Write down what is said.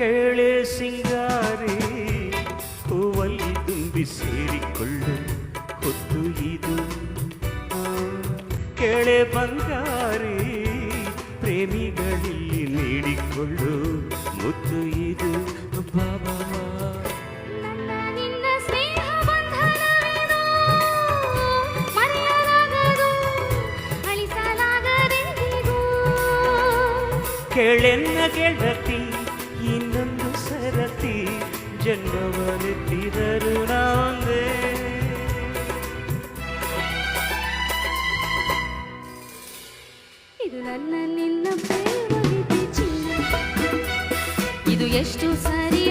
ಕೇಳೆ ಸಿಂಗಾರಿ ಹೂವಲ್ಲಿ ತುಂಬಿ ಸೇರಿಕೊಳ್ಳು ಹೊತ್ತು ಇದು ಕೇಳೆ ಬಂಗಾರಿ ಪ್ರೇಮಿಗಳಲ್ಲಿ ನೀಡಿಕೊಳ್ಳು ಮುತ್ತು ಇದು ಬಾಬಾ ಕೇಳೆನ್ನ ಗೆಳತಿ ಇನ್ನೊಂದು ಸರತಿ ಜನ್ಮವನೆತ್ತಿದರು ನಾವೊಂದೇ ಇದು ನನ್ನ ನಿನ್ನ ಪ್ರೇಮ ಗೀತೆ ಚಿನ್ನ ಇದು ಎಷ್ಟು ಸರಿ